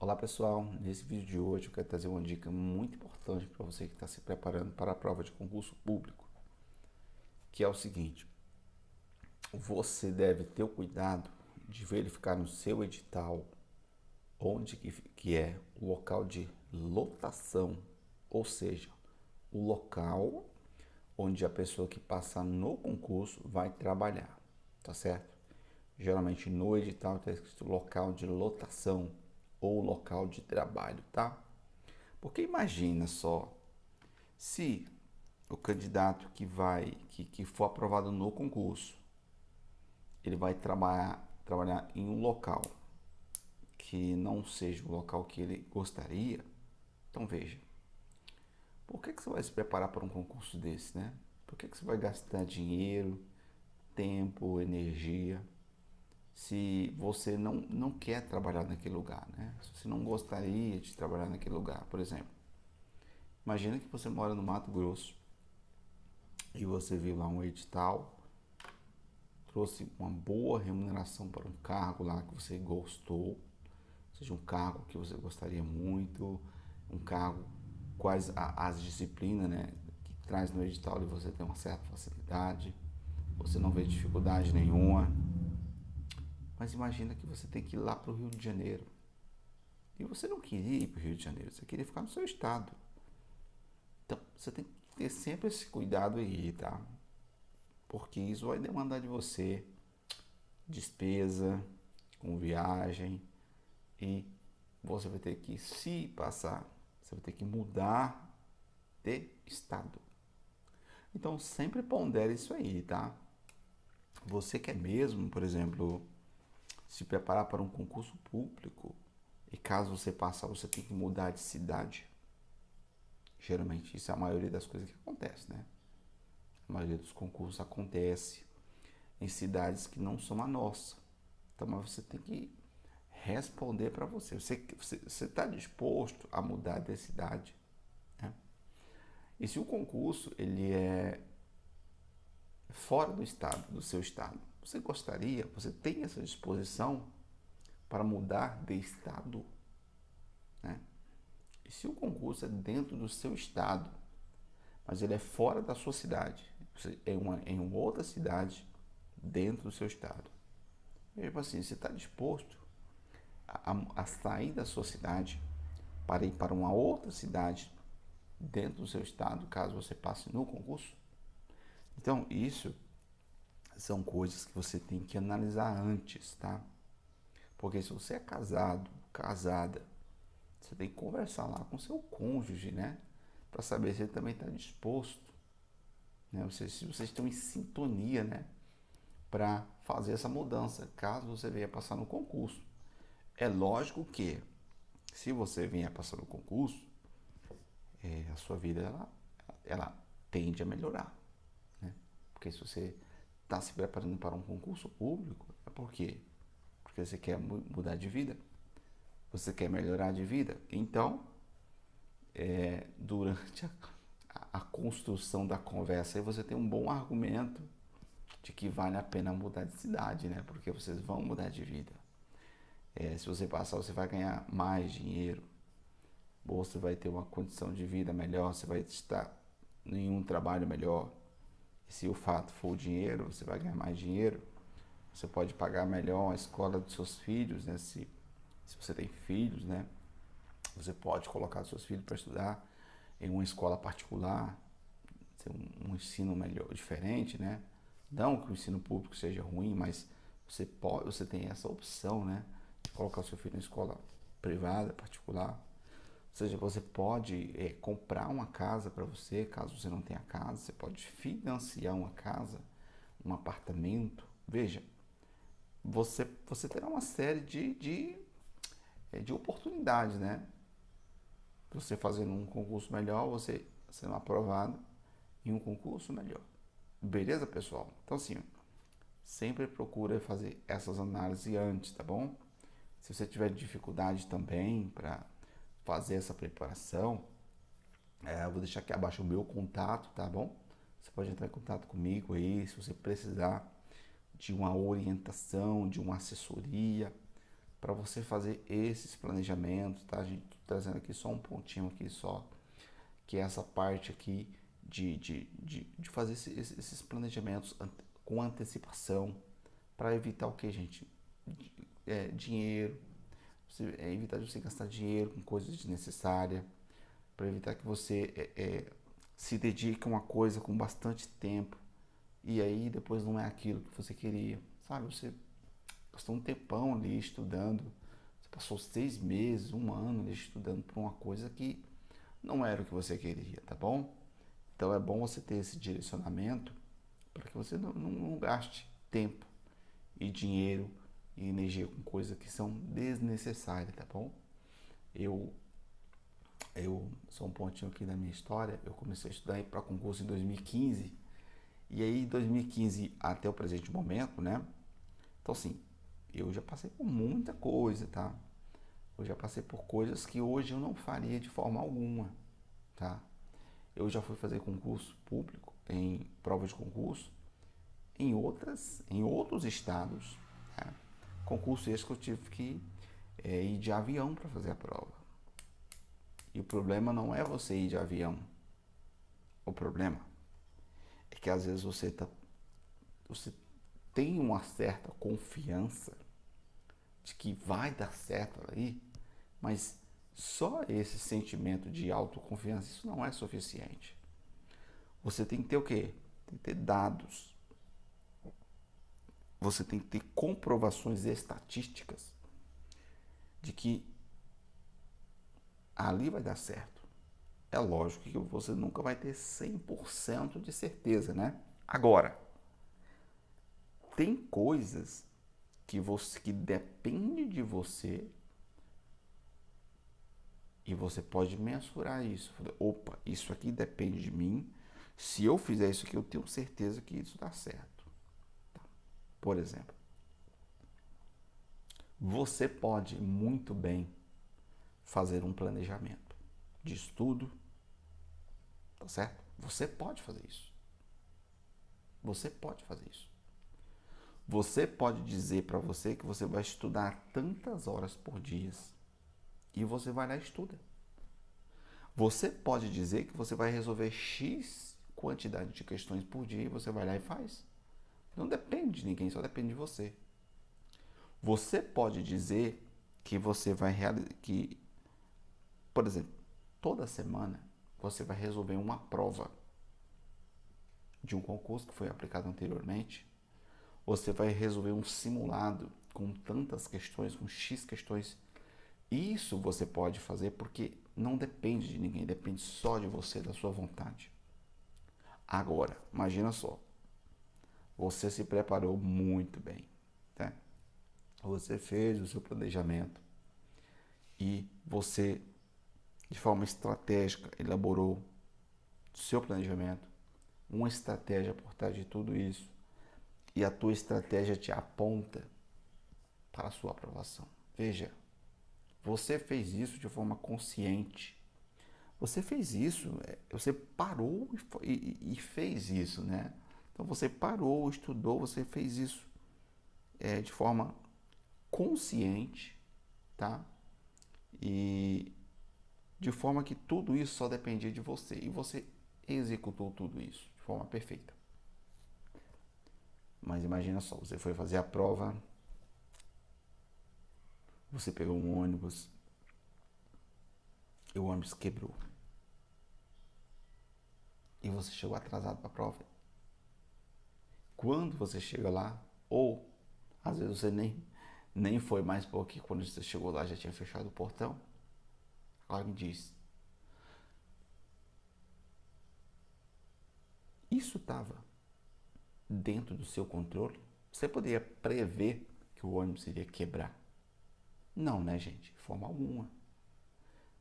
Olá pessoal, nesse vídeo de hoje eu quero trazer uma dica muito importante para você que está se preparando para a prova de concurso público, que é o seguinte: você deve ter o cuidado de verificar no seu edital onde que é o local de lotação, ou seja, o local onde a pessoa que passar no concurso vai trabalhar, tá certo? Geralmente no edital está escrito local de lotação ou local de trabalho, tá? Porque imagina só, se o candidato que for aprovado no concurso, ele vai trabalhar em um local que não seja o local que ele gostaria, então veja, por que você vai se preparar para um concurso desse, né? Por que você vai gastar dinheiro, tempo, energia, se você não quer trabalhar naquele lugar, né? Se você não gostaria de trabalhar naquele lugar, por exemplo. Imagina que você mora no Mato Grosso e você viu lá um edital, trouxe uma boa remuneração para um cargo lá que você gostou, seja um cargo que você gostaria muito, um cargo quais as disciplinas, né, que traz no edital e você tem uma certa facilidade, você não vê dificuldade nenhuma. Mas imagina que você tem que ir lá para o Rio de Janeiro. E você não queria ir para o Rio de Janeiro, você queria ficar no seu estado. Então você tem que ter sempre esse cuidado aí, tá? Porque isso vai demandar de você despesa com viagem e você vai ter que, se passar, você vai ter que mudar de estado. Então sempre pondere isso aí, tá? Você quer mesmo, por exemplo, se preparar para um concurso público e caso você passar, você tem que mudar de cidade. Geralmente isso é a maioria das coisas que acontece, né? A maioria dos concursos acontece em cidades que não são a nossa. Então, mas você tem que responder para você. Você está disposto a mudar de cidade? Né? E se o concurso ele é fora do estado, do seu estado, você gostaria, você tem essa disposição para mudar de estado? Né? E se o concurso é dentro do seu estado, mas ele é fora da sua cidade, em uma outra cidade dentro do seu estado? Tipo assim, você está disposto a sair da sua cidade para ir para uma outra cidade dentro do seu estado, caso você passe no concurso? Então, isso são coisas que você tem que analisar antes, tá? Porque se você é casado, casada, você tem que conversar lá com seu cônjuge, né? Para saber se ele também está disposto, né? Se vocês estão em sintonia, né? Para fazer essa mudança, caso você venha passar no concurso. É lógico que, se você venha passar no concurso, a sua vida ela tende a melhorar, né? Porque se você está se preparando para um concurso público, é por quê? Porque você quer mudar de vida, você quer melhorar de vida. Então, durante a construção da conversa, aí você tem um bom argumento de que vale a pena mudar de cidade, né? Porque vocês vão mudar de vida. Se você passar, você vai ganhar mais dinheiro, você vai ter uma condição de vida melhor, você vai estar em um trabalho melhor. E se o fato for o dinheiro, você vai ganhar mais dinheiro. Você pode pagar melhor a escola dos seus filhos, né? Se você tem filhos, né? Você pode colocar seus filhos para estudar em uma escola particular, ter um ensino melhor, diferente, né? Não que o ensino público seja ruim, mas você tem essa opção, né? De colocar o seu filho em escola privada, particular. Ou seja, você pode comprar uma casa para você, caso você não tenha casa. Você pode financiar uma casa, um apartamento. Veja, você terá uma série de oportunidades, né? Você fazendo um concurso melhor, você sendo aprovado em um concurso melhor. Beleza, pessoal? Então, assim, sempre procura fazer essas análises antes, tá bom? Se você tiver dificuldade também para fazer essa preparação, eu vou deixar aqui abaixo o meu contato, tá bom? Você pode entrar em contato comigo aí, se você precisar de uma orientação, de uma assessoria, para você fazer esses planejamentos, tá, gente? Tô trazendo aqui só um pontinho aqui só, que é essa parte aqui de fazer esses planejamentos com antecipação, para evitar o que, gente? Dinheiro, evitar de você gastar dinheiro com coisas desnecessárias, para evitar que você se dedique a uma coisa com bastante tempo e aí depois não é aquilo que você queria, sabe? Você gastou um tempão ali estudando, você passou 6 meses, um ano ali estudando para uma coisa que não era o que você queria, tá bom? Então é bom você ter esse direcionamento para que você não gaste tempo e dinheiro e energia com coisas que são desnecessárias, tá bom? Eu, só um pontinho aqui da minha história, eu comecei a estudar para concurso em 2015, e aí 2015 até o presente momento, né? Então assim, eu já passei por muita coisa, tá? Eu já passei por coisas que hoje eu não faria de forma alguma, tá? Eu já fui fazer concurso público, em prova de concurso, em outros estados, tá? Concurso esse que eu tive que ir de avião para fazer a prova. E o problema não é você ir de avião. O problema é que às vezes você tem uma certa confiança de que vai dar certo aí, mas só esse sentimento de autoconfiança, isso não é suficiente. Você tem que ter o quê? Tem que ter dados. Você tem que ter comprovações estatísticas de que ali vai dar certo. É lógico que você nunca vai ter 100% de certeza, né? Agora, tem coisas que depende de você e você pode mensurar isso. Opa, isso aqui depende de mim. Se eu fizer isso aqui, eu tenho certeza que isso dá certo. Por exemplo, você pode muito bem fazer um planejamento de estudo, tá certo? Você pode fazer isso. Você pode fazer isso. Você pode dizer para você que você vai estudar tantas horas por dia e você vai lá e estuda. Você pode dizer que você vai resolver X quantidade de questões por dia e você vai lá e faz. Não depende de ninguém, só depende de você. Você pode dizer que você vai realizar, que, por exemplo, toda semana você vai resolver uma prova de um concurso que foi aplicado anteriormente. Você vai resolver um simulado com tantas questões, com X questões. Isso você pode fazer porque não depende de ninguém, depende só de você, da sua vontade. Agora, imagina só, você se preparou muito bem, tá? Você fez o seu planejamento e você, de forma estratégica, elaborou o seu planejamento, uma estratégia por trás de tudo isso, e a tua estratégia te aponta para a sua aprovação. Veja, você fez isso de forma consciente. Você fez isso, você parou e fez isso, né? Então você parou, estudou, você fez isso de forma consciente, tá? E de forma que tudo isso só dependia de você. E você executou tudo isso de forma perfeita. Mas imagina só, você foi fazer a prova, você pegou um ônibus e o ônibus quebrou. E você chegou atrasado para a prova. Quando você chega lá, ou às vezes você nem foi mais porque quando você chegou lá já tinha fechado o portão. Agora me diz, isso estava dentro do seu controle? Você poderia prever que o ônibus iria quebrar? Não, né, gente? De forma alguma.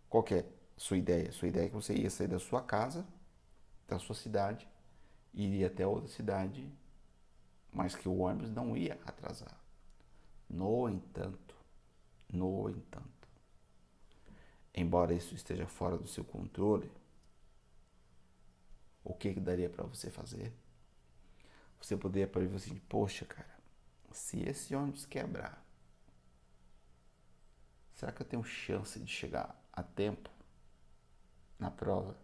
Qual que é a sua ideia? Sua ideia é que você ia sair da sua casa, da sua cidade, e iria até outra cidade, mas que o ônibus não ia atrasar. No entanto, embora isso esteja fora do seu controle, o que daria para você fazer? Você poderia prever assim, poxa, cara, se esse ônibus quebrar, Será que eu tenho chance de chegar a tempo na prova?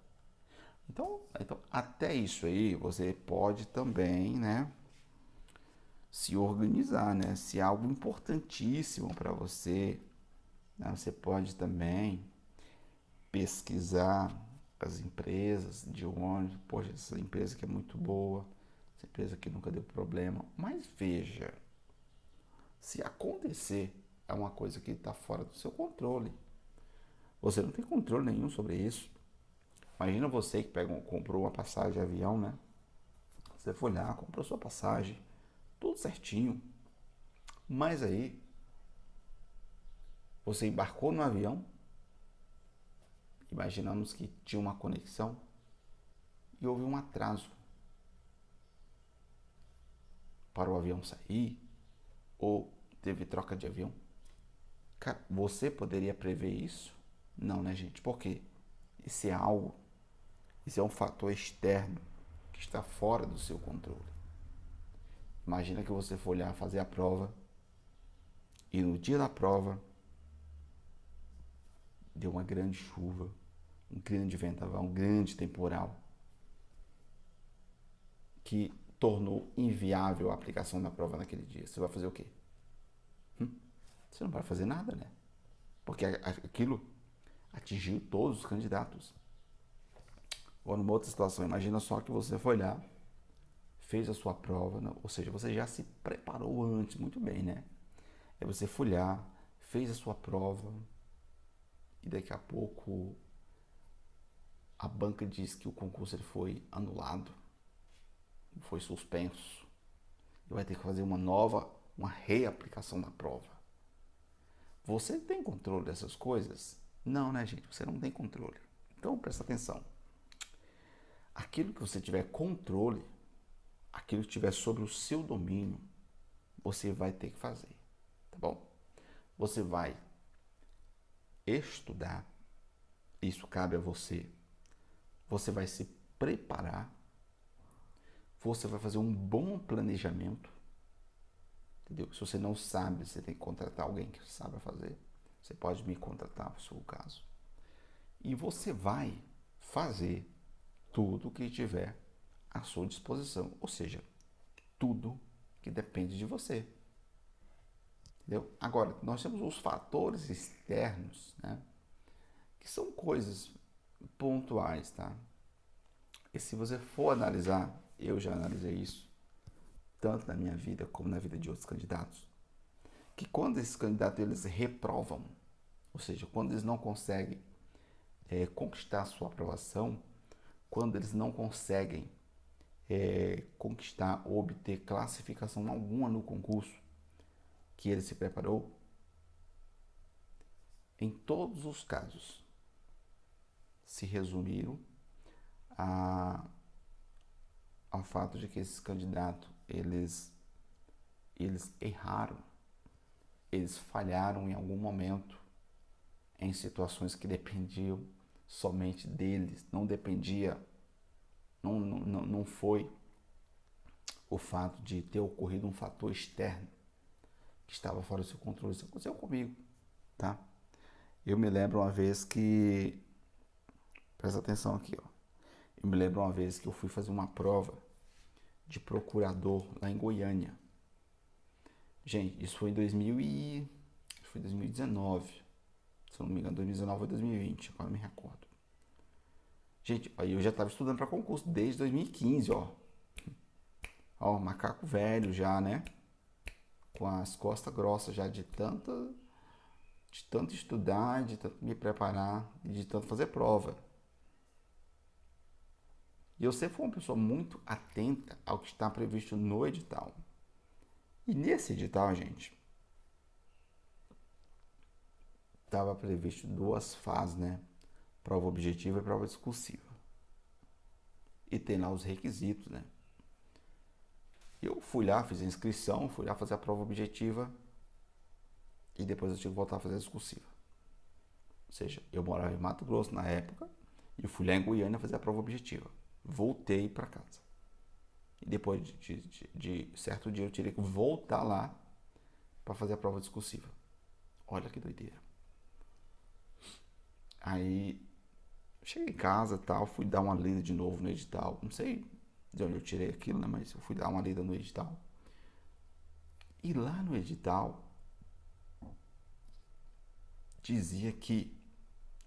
Então até isso aí você pode também, né, se organizar, né? Se é algo importantíssimo para você, né, você pode também pesquisar as empresas de ônibus. Poxa, essa empresa que é muito boa, essa empresa que nunca deu problema. Mas veja, se acontecer, é uma coisa que está fora do seu controle. Você não tem controle nenhum sobre isso. Imagina você que comprou uma passagem de avião, né? Você foi lá, comprou sua passagem, tudo certinho. Mas aí, você embarcou no avião, imaginamos que tinha uma conexão e houve um atraso para o avião sair ou teve troca de avião. Cara, você poderia prever isso? Não, né, gente? Por quê? Isso é algo, isso é um fator externo que está fora do seu controle. Imagina que você for olhar fazer a prova e no dia da prova deu uma grande chuva, um grande vendaval, um grande temporal que tornou inviável a aplicação da prova naquele dia. Você vai fazer o quê? Você não vai fazer nada, né? Porque aquilo atingiu todos os candidatos. Ou numa outra situação, imagina só que você foi lá, fez a sua prova, né? Ou seja, você já se preparou antes, muito bem, né? Aí você foi lá, fez a sua prova e daqui a pouco a banca diz que o concurso ele foi anulado, foi suspenso e vai ter que fazer uma reaplicação da prova. Você tem controle dessas coisas? Não, né, gente? Você não tem controle. Então, presta atenção. Aquilo que você tiver controle, aquilo que estiver sobre o seu domínio, você vai ter que fazer, tá bom? Você vai estudar, isso cabe a você. Você vai se preparar, você vai fazer um bom planejamento, entendeu? Se você não sabe, você tem que contratar alguém que saiba fazer. Você pode me contratar, se for o caso. E você vai fazer tudo o que tiver à sua disposição, ou seja, tudo que depende de você. Entendeu? Agora, nós temos os fatores externos, né, que são coisas pontuais, tá? E se você for analisar, eu já analisei isso, tanto na minha vida como na vida de outros candidatos, que quando esses candidatos eles reprovam, ou seja, quando eles não conseguem conquistar a sua aprovação, quando eles não conseguem conquistar ou obter classificação alguma no concurso que ele se preparou, em todos os casos se resumiram ao fato de que esses candidatos eles erraram, eles falharam em algum momento em situações que dependiam somente deles, não foi o fato de ter ocorrido um fator externo que estava fora do seu controle. Isso aconteceu comigo, tá? Eu me lembro uma vez que, presta atenção aqui, ó. Eu me lembro uma vez que eu fui fazer uma prova de procurador lá em Goiânia. Gente, isso foi em 2019. Se eu não me engano, 2019 ou 2020, agora não me recordo. Gente, aí eu já estava estudando para concurso desde 2015, ó. Ó, macaco velho já, né? Com as costas grossas já de tanto estudar, de tanto me preparar e de tanto fazer prova. E eu sempre fui uma pessoa muito atenta ao que está previsto no edital. E nesse edital, gente, estava previsto duas fases, né? Prova objetiva e prova discursiva. E tem lá os requisitos, né? Eu fui lá, fiz a inscrição, fui lá fazer a prova objetiva e depois eu tive que voltar a fazer a discursiva. Ou seja, eu morava em Mato Grosso na época e fui lá em Goiânia fazer a prova objetiva. Voltei para casa. E depois de certo dia eu tirei que voltar lá para fazer a prova discursiva. Olha que doideira. Aí cheguei em casa, tal, fui dar uma lida de novo no edital. Não sei de onde eu tirei aquilo, né? Mas eu fui dar uma lida no edital. E lá no edital dizia que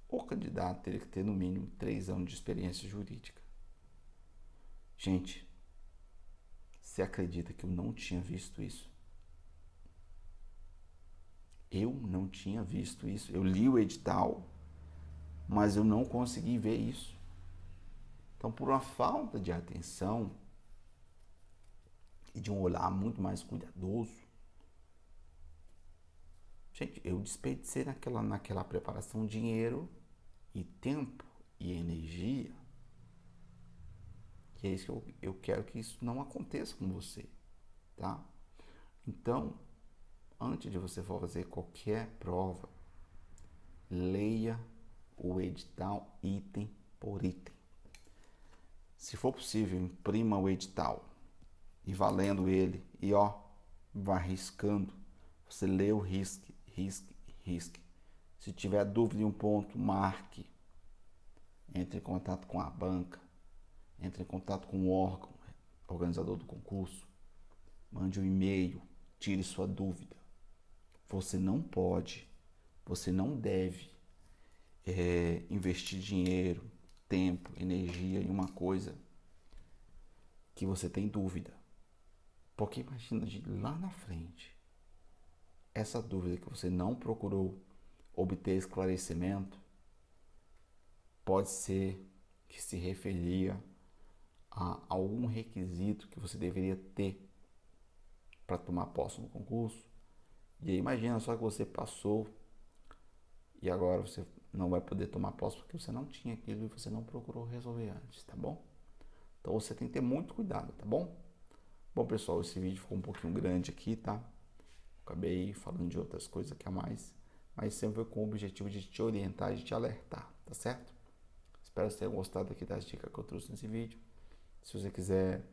o candidato teria que ter no mínimo 3 anos de experiência jurídica. Gente, você acredita que eu não tinha visto isso? Eu não tinha visto isso. Eu li o edital, mas eu não consegui ver isso. Então, por uma falta de atenção e de um olhar muito mais cuidadoso, gente, eu desperdicei naquela preparação dinheiro e tempo e energia. E é isso que eu quero que isso não aconteça com você, tá? Então, antes de você for fazer qualquer prova, leia o edital item por item. Se for possível, imprima o edital e valendo ele e vá riscando. Você lê o risque. Se tiver dúvida em um ponto, marque. Entre em contato com a banca, entre em contato com o órgão organizador do concurso, mande um e-mail, tire sua dúvida. Você não pode, você não deve investir dinheiro, tempo, energia em uma coisa que você tem dúvida. Porque imagina lá na frente, essa dúvida que você não procurou obter esclarecimento, pode ser que se referia a algum requisito que você deveria ter para tomar posse no concurso. E aí imagina só que você passou e agora você não vai poder tomar posse porque você não tinha aquilo e você não procurou resolver antes, tá bom? Então você tem que ter muito cuidado, tá bom? Bom, pessoal, esse vídeo ficou um pouquinho grande aqui, tá? Acabei falando de outras coisas aqui a mais, mas sempre com o objetivo de te orientar e de te alertar, tá certo? Espero que você tenha gostado aqui das dicas que eu trouxe nesse vídeo. Se você quiser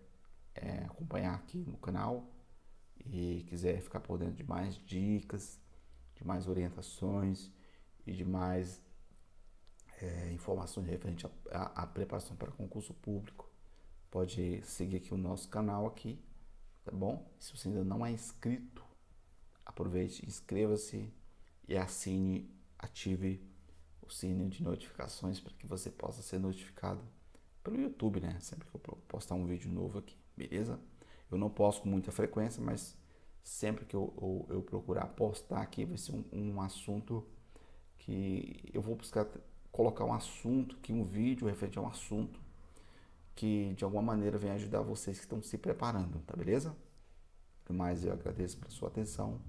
acompanhar aqui no canal e quiser ficar por dentro de mais dicas, de mais orientações e de mais informações referentes à preparação para concurso público, pode seguir aqui o nosso canal aqui, tá bom? Se você ainda não é inscrito, aproveite, inscreva-se e ative o sininho de notificações para que você possa ser notificado pelo YouTube, né? Sempre que eu postar um vídeo novo aqui, beleza? Eu não posto com muita frequência, mas sempre que eu procurar postar aqui vai ser um assunto que eu vou buscar colocar um assunto, um vídeo referente a um assunto que de alguma maneira venha ajudar vocês que estão se preparando, tá beleza? Mas eu agradeço pela sua atenção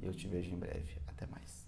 e eu te vejo em breve. Até mais.